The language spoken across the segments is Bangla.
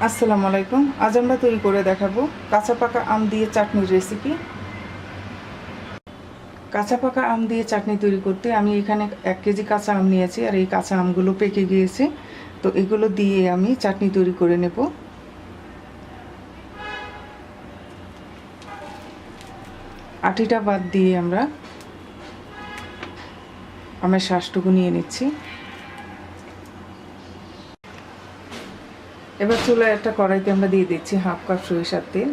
আসসালামু আলাইকুম। আজ আমরা তৈরি করে দেখাবো কাঁচা পাকা আম দিয়ে চাটনির রেসিপি। কাঁচা পাকা আম দিয়ে চাটনি তৈরি করতে আমি এখানে 1 কেজি কাঁচা আম নিয়েছি, আর এই কাঁচা আমগুলো পেকে গিয়েছে, তো এগুলো দিয়ে আমি চাটনি তৈরি করে নেব। আটিটা বাদ দিয়ে আমরা আমের শাঁসটুকু নিয়ে নিচ্ছি। এবার চুলায় একটা কড়াইতে আমরা দিয়ে দিচ্ছি 1/2 কাপ সরিষার তেল।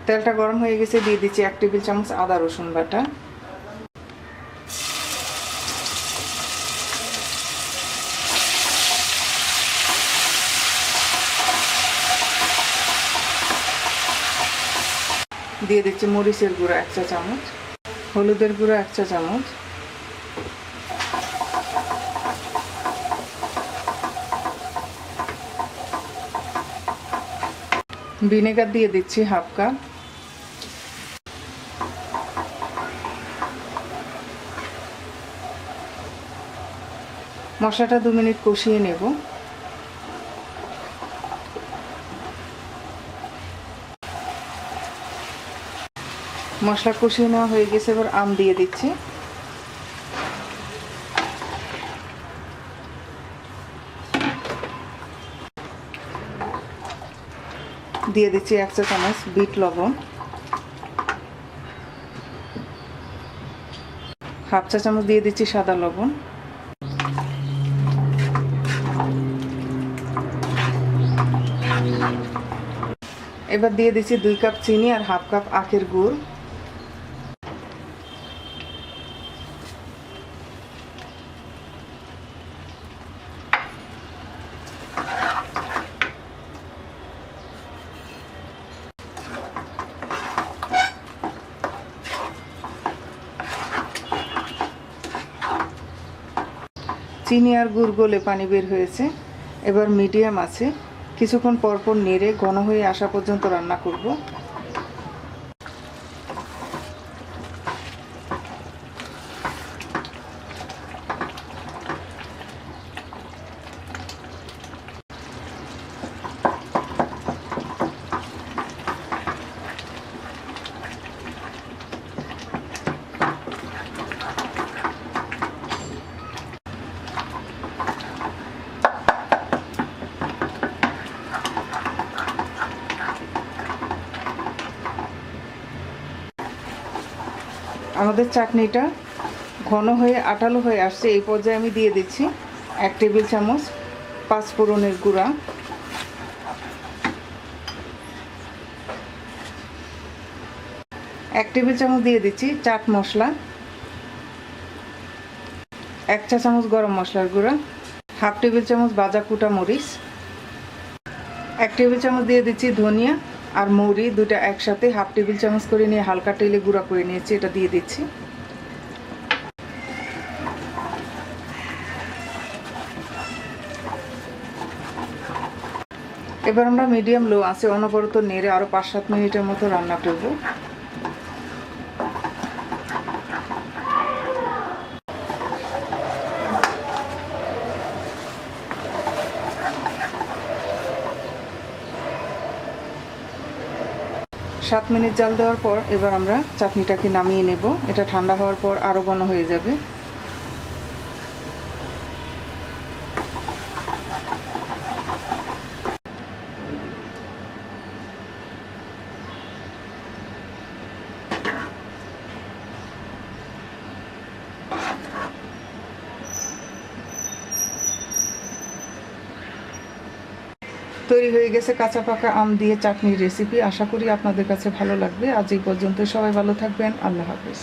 তেলটা গরম হয়ে গেছে, দিয়ে দিচ্ছি 1 টেবিল চামচ আদা রসুন বাটা, দিয়ে দিচ্ছি মরিচের গুঁড়া 1 চা চামচ, হলুদের গুঁড়া 1 চা চামচ, ভিনেগার দিয়ে দিচ্ছি 1/2 কাপ, মশলাটা 2 মিনিট কষিয়ে নেব। মশলা কষিয়ে নেওয়া হয়ে গেছে, এবার আম দিয়ে দিচ্ছি। দিয়ে দিচ্ছি 1 চা চামচ বিট লবণ, 1/2 চা চামচ দিয়ে দিচ্ছি সাদা লবণ, এবার দিয়ে দিচ্ছি 2 কাপ চিনি আর 1/2 কাপ আখের গুড়। চিনি আর গুড় গলে পানি বের হয়েছে, এবার মিডিয়াম আছে কিছুক্ষণ পরপর নেড়ে ঘন হয়ে আসা পর্যন্ত রান্না করব। আমাদের চাটনিটা ঘন হয়ে আঠালো হয়ে আসছে, এই পর্যায়ে আমি দিয়ে দিচ্ছি 1 টেবিল চামচ পাঁচফোড়নের গুঁড়া, 1 টেবিল চামচ দিয়ে দিচ্ছি চাট মশলা, 1 চা চামচ গরম মশলার গুঁড়া, 1/2 টেবিল চামচ ভাজা কুটা মরিচ, 1 টেবিল চামচ দিয়ে দিচ্ছি ধনিয়া আর মৌরি দুটা একসাথে 1/2 টেবিল চামচ করে নিয়ে হালকা তেলে গুঁড়া করে নিয়েছি, এটা দিয়ে দিচ্ছি। এবার আমরা মিডিয়াম লো আছে অনবরত নেড়ে আরও 5-7 মিনিটের মতো রান্না করব। সাত মিনিট জাল দেওয়ার পর এবার আমরা চাটনিটাকে নামিয়ে নেব। এটা ঠান্ডা হওয়ার পর আরও ঘন হয়ে যাবে। তৈরি হয়ে গেছে কাঁচা পাকা আম দিয়ে চাটনির রেসিপি। আশা করি আপনাদের কাছে ভালো লাগবে। আজ এই পর্যন্ত, সবাই ভালো থাকবেন। আল্লাহ হাফেজ।